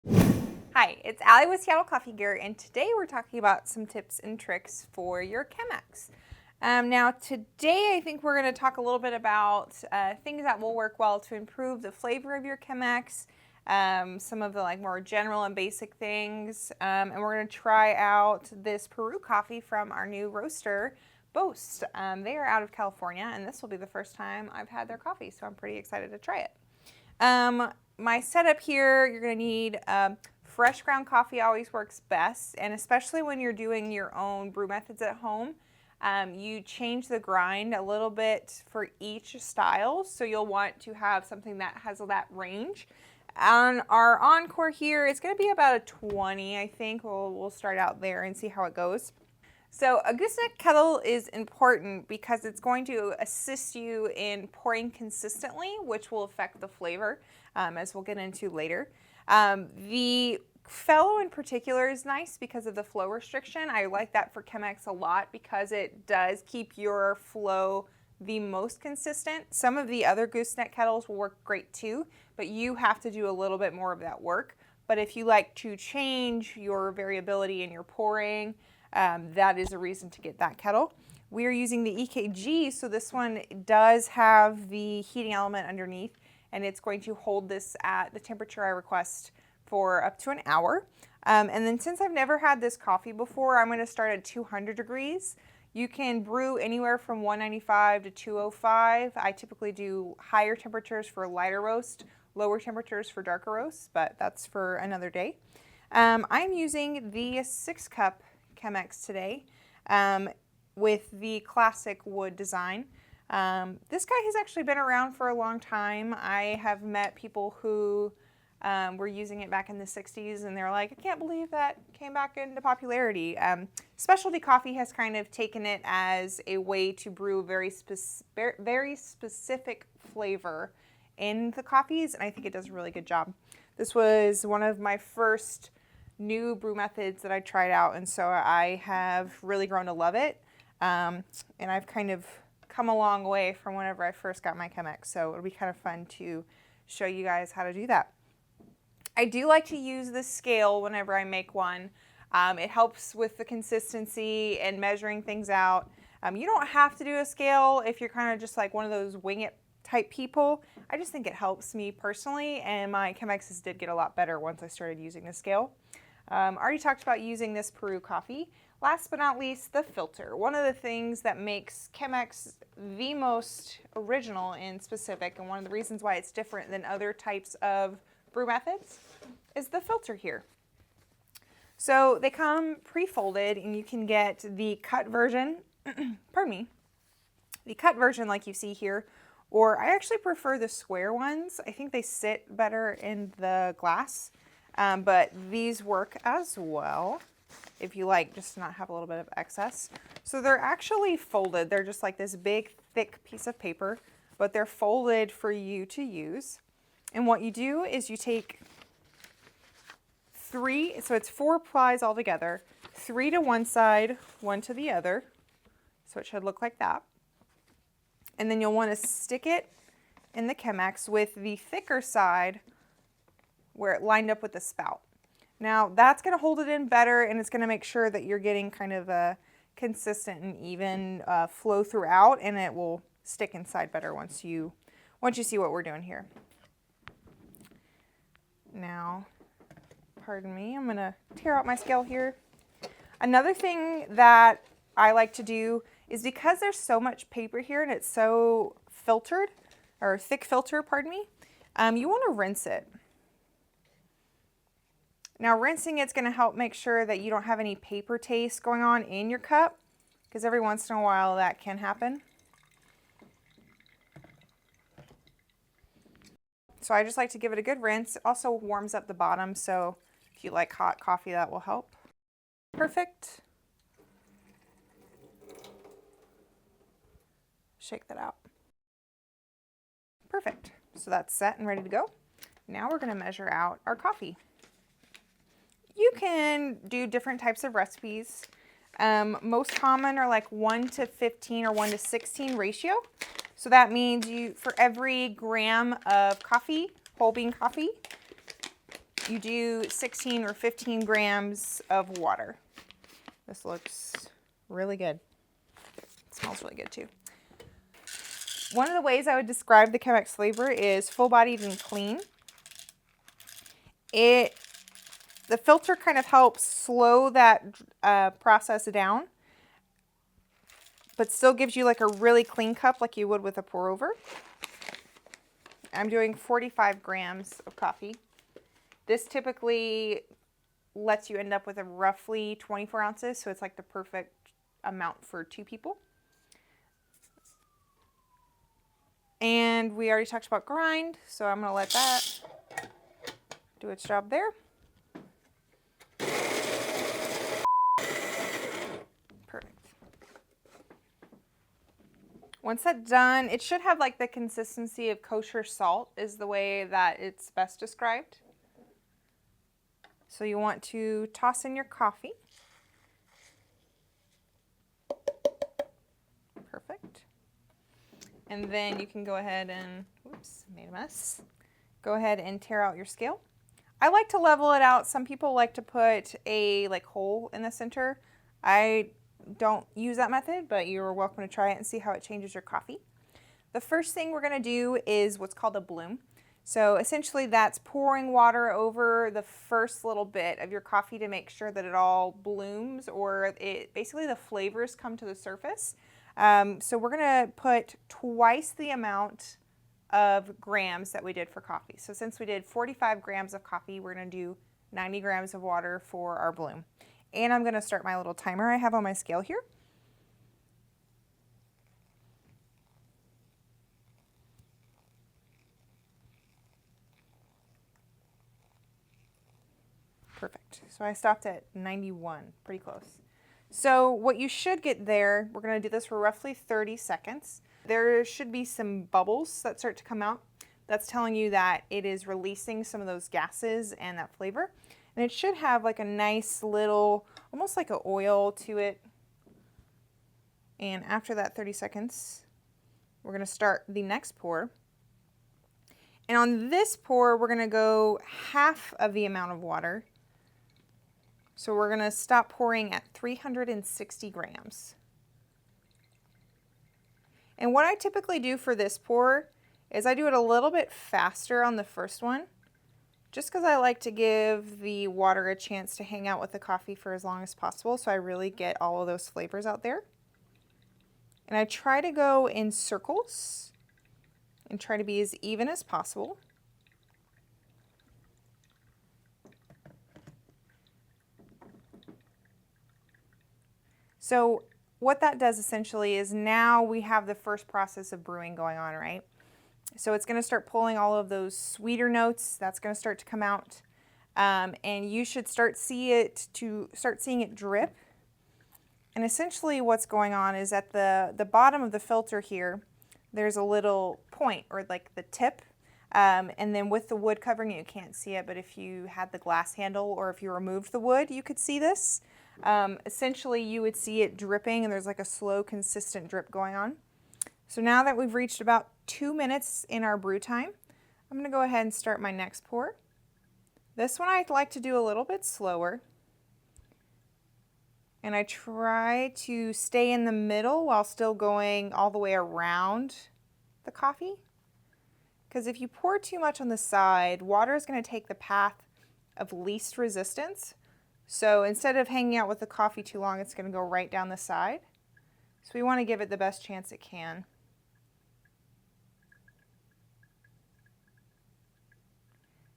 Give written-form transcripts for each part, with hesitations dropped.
Hi, it's Allie with Seattle Coffee Gear, and today we're talking about some tips and tricks for your Chemex. Now today I think we're going to talk a little bit about things that will work well to improve the flavor of your Chemex, some of the more general and basic things, and we're going to try out this Peru coffee from our new roaster, Boast. They are out of California, and this will be the first time I've had their coffee, so I'm pretty excited to try it. My setup here, you're going to need fresh ground coffee always works best, and especially when you're doing your own brew methods at home. You change the grind a little bit for each style, so you'll want to have something that has that range. On our Encore here, it's going to be about a 20, I think. We'll start out there and see how it goes. So a gooseneck kettle is important because it's going to assist you in pouring consistently, which will affect the flavor, as we'll get into later. The fellow in particular is nice because of the flow restriction. I like that for Chemex a lot because it does keep your flow the most consistent. Some of the other gooseneck kettles will work great too, but you have to do a little bit more of that work. But if you like to change your variability in your pouring, that is a reason to get that kettle. We are using the EKG, so this one does have the heating element underneath, and it's going to hold this at the temperature I request for up to an hour. And then since I've never had this coffee before, I'm going to start at 200 degrees. You can brew anywhere from 195 to 205. I typically do higher temperatures for lighter roast, lower temperatures for darker roasts, but that's for another day. I'm using the 6-cup Chemex today with the classic wood design. This guy has actually been around for a long time. I have met people who were using it back in the 60s, and they're like, I can't believe that came back into popularity. Specialty coffee has kind of taken it as a way to brew very specific flavor in the coffees, and I think it does a really good job. This was one of my first new brew methods that I tried out, and so I have really grown to love it. And I've kind of come a long way from whenever I first got my Chemex, so it'll be kind of fun to show you guys how to do that. I do like to use the scale whenever I make one. It helps with the consistency and measuring things out. You don't have to do a scale if you're kind of just like one of those wing it type people. I just think it helps me personally, and my Chemexes did get a lot better once I started using the scale. Already talked about using this Peru coffee. Last but not least, the filter. One of the things that makes Chemex the most original and specific, and one of the reasons why it's different than other types of brew methods, is the filter here. So they come pre-folded, and you can get the cut version, pardon me, the cut version like you see here, or I actually prefer the square ones. I think they sit better in the glass. But these work as well if you like just to not have a little bit of excess. So they're actually folded. They're just like this big, thick piece of paper, but they're folded for you to use. And what you do is you take 3, so it's 4 plies all together, 3 to one side, 1 to the other. So it should look like that. And then you'll want to stick it in the Chemex with the thicker side where it lined up with the spout. Now that's going to hold it in better, and it's going to make sure that you're getting kind of a consistent and even flow throughout, and it will stick inside better once you see what we're doing here. Now, pardon me, I'm going to tear out my scale here. Another thing that I like to do is, because there's so much paper here and it's so filtered, or thick filter, pardon me, you want to rinse it. Now rinsing it's going to help make sure that you don't have any paper taste going on in your cup, because every once in a while that can happen. So I just like to give it a good rinse. It also warms up the bottom, so if you like hot coffee, that will help. Perfect. Shake that out. Perfect. So that's set and ready to go. Now we're going to measure out our coffee. You can do different types of recipes. Most common are like 1 to 15 or 1 to 16 ratio. So that means for every gram of coffee, whole bean coffee, you do 16 or 15 grams of water. This looks really good. It smells really good too. One of the ways I would describe the Chemex flavor is full-bodied and clean. The filter kind of helps slow that process down, but still gives you like a really clean cup like you would with a pour over. I'm doing 45 grams of coffee. This typically lets you end up with a roughly 24 ounces, so it's like the perfect amount for 2 people. And we already talked about grind, so I'm going to let that do its job there. Perfect. Once that's done, it should have like the consistency of kosher salt is the way that it's best described. So you want to toss in your coffee. Perfect. And then you can go ahead and, oops, made a mess. Go ahead and tear out your scale. I like to level it out. Some people like to put a hole in the center. I don't use that method, but you're welcome to try it and see how it changes your coffee. The first thing we're going to do is what's called a bloom. So essentially that's pouring water over the first little bit of your coffee to make sure that it all blooms, or basically the flavors come to the surface. So we're going to put twice the amount of grams that we did for coffee. So since we did 45 grams of coffee, we're going to do 90 grams of water for our bloom. And I'm going to start my little timer I have on my scale here. Perfect. So I stopped at 91, pretty close. So what you should get there, we're going to do this for roughly 30 seconds. There should be some bubbles that start to come out. That's telling you that it is releasing some of those gases and that flavor. And it should have like a nice little, almost like an oil to it. And after that 30 seconds, we're going to start the next pour. And on this pour, we're going to go half of the amount of water. So we're going to stop pouring at 360 grams. And what I typically do for this pour is I do it a little bit faster on the first one, just because I like to give the water a chance to hang out with the coffee for as long as possible, so I really get all of those flavors out there. And I try to go in circles and try to be as even as possible. So what that does essentially is now we have the first process of brewing going on, right? So it's going to start pulling all of those sweeter notes. That's going to start to come out. And you should start seeing it drip. And essentially what's going on is at the bottom of the filter here, there's a little point, or like the tip. And then with the wood covering, you can't see it, but if you had the glass handle or if you removed the wood, you could see this. Essentially you would see it dripping, and there's like a slow, consistent drip going on. So now that we've reached about 2 minutes in our brew time, I'm going to go ahead and start my next pour. This one I'd like to do a little bit slower. And I try to stay in the middle while still going all the way around the coffee. Because if you pour too much on the side, water is going to take the path of least resistance. So instead of hanging out with the coffee too long, it's going to go right down the side. So we want to give it the best chance it can.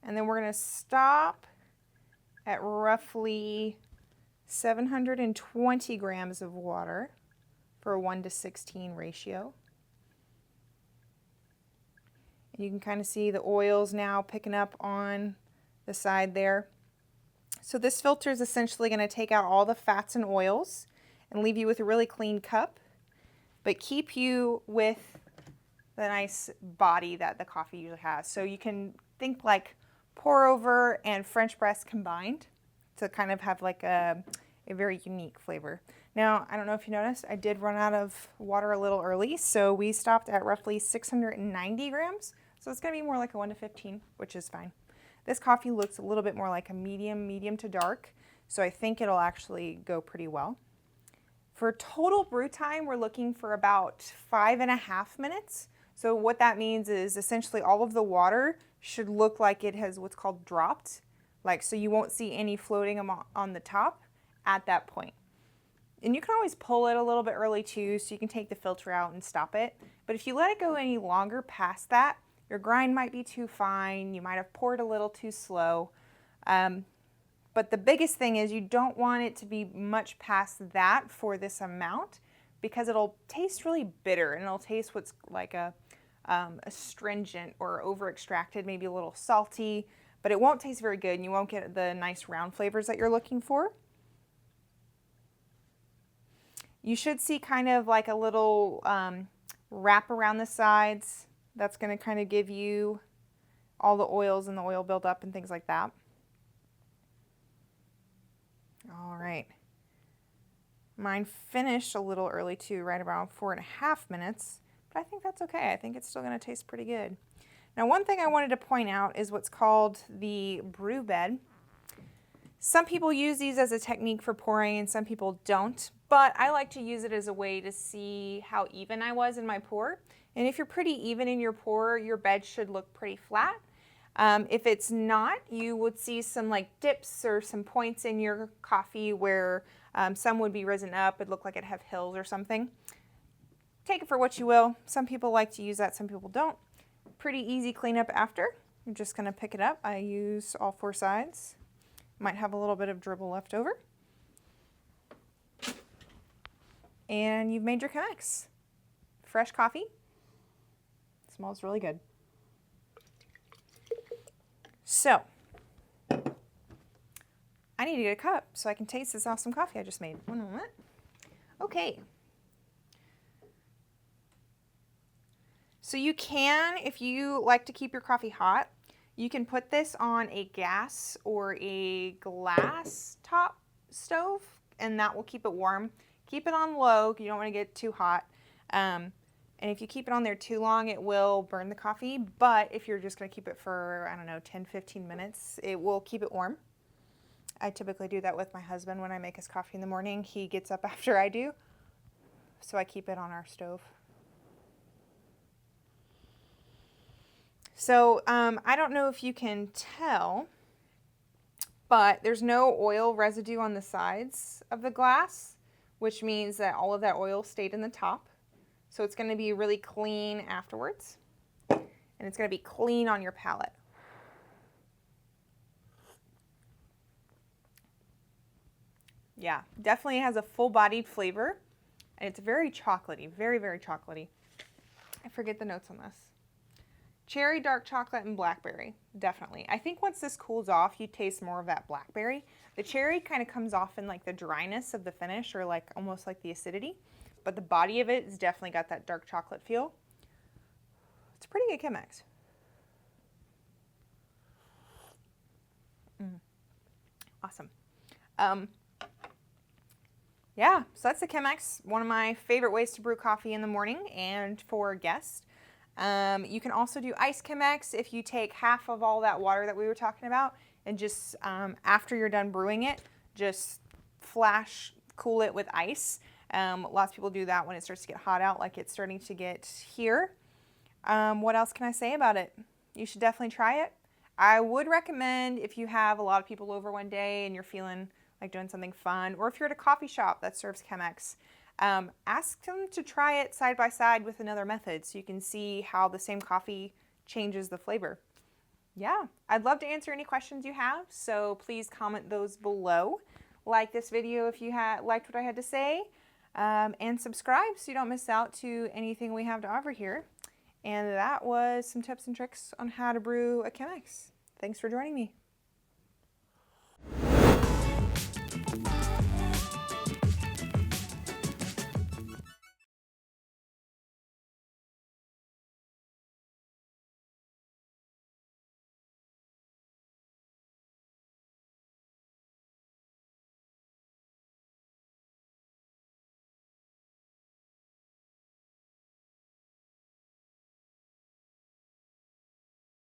And then we're going to stop at roughly 720 grams of water for a 1:16 ratio. And you can kind of see the oils now picking up on the side there. So this filter is essentially going to take out all the fats and oils and leave you with a really clean cup, but keep you with the nice body that the coffee usually has. So you can think like pour over and French press combined to kind of have like a very unique flavor. Now, I don't know if you noticed, I did run out of water a little early, so we stopped at roughly 690 grams. So it's going to be more like a 1:15, which is fine. This coffee looks a little bit more like a medium to dark, so I think it'll actually go pretty well. For total brew time, we're looking for about 5.5 minutes. So what that means is essentially all of the water should look like it has what's called dropped, so you won't see any floating on the top at that point. And you can always pull it a little bit early too, so you can take the filter out and stop it. But if you let it go any longer past that, your grind might be too fine, you might have poured a little too slow. But the biggest thing is you don't want it to be much past that for this amount, because it'll taste really bitter and it'll taste what's like a astringent or over extracted, maybe a little salty, but it won't taste very good and you won't get the nice round flavors that you're looking for. You should see kind of like a little wrap around the sides. That's going to kind of give you all the oils and the oil buildup and things like that. All right. Mine finished a little early too, right around 4.5 minutes, but I think that's okay. I think it's still going to taste pretty good. Now, one thing I wanted to point out is what's called the brew bed. Some people use these as a technique for pouring and some people don't, but I like to use it as a way to see how even I was in my pour. And if you're pretty even in your pour, your bed should look pretty flat. If it's not, you would see some like dips or some points in your coffee where some would be risen up. It'd look like it'd have hills or something. Take it for what you will. Some people like to use that, some people don't. Pretty easy cleanup after. I'm just going to pick it up. I use all 4 sides. Might have a little bit of dribble left over. And you've made your Chemex. Fresh coffee. Smells really good. So, I need to get a cup so I can taste this awesome coffee I just made. One moment. Okay. So you can, if you like to keep your coffee hot, you can put this on a gas or a glass top stove, and that will keep it warm. Keep it on low. You don't want to get too hot. And if you keep it on there too long, it will burn the coffee. But if you're just going to keep it for, I don't know, 10, 15 minutes, it will keep it warm. I typically do that with my husband when I make his coffee in the morning. He gets up after I do, so I keep it on our stove. So I don't know if you can tell, but there's no oil residue on the sides of the glass, which means that all of that oil stayed in the top. So it's going to be really clean afterwards, and it's going to be clean on your palate. Yeah, definitely has a full-bodied flavor, and it's very chocolatey, very, very chocolatey. I forget the notes on this. Cherry, dark chocolate, and blackberry, definitely. I think once this cools off, you taste more of that blackberry. The cherry kind of comes off in like the dryness of the finish, or like almost like the acidity, but the body of it has definitely got that dark chocolate feel. It's a pretty good Chemex. Awesome. Yeah, so that's the Chemex, one of my favorite ways to brew coffee in the morning and for guests. You can also do ice Chemex if you take half of all that water that we were talking about and just after you're done brewing it, just flash cool it with ice. Lots of people do that when it starts to get hot out, like it's starting to get here. What else can I say about it? You should definitely try it. I would recommend if you have a lot of people over one day and you're feeling like doing something fun, or if you're at a coffee shop that serves Chemex, ask them to try it side by side with another method so you can see how the same coffee changes the flavor. Yeah, I'd love to answer any questions you have, so please comment those below. Like this video if you liked what I had to say, and subscribe so you don't miss out to anything we have to offer here. And that was some tips and tricks on how to brew a Chemex. Thanks for joining me.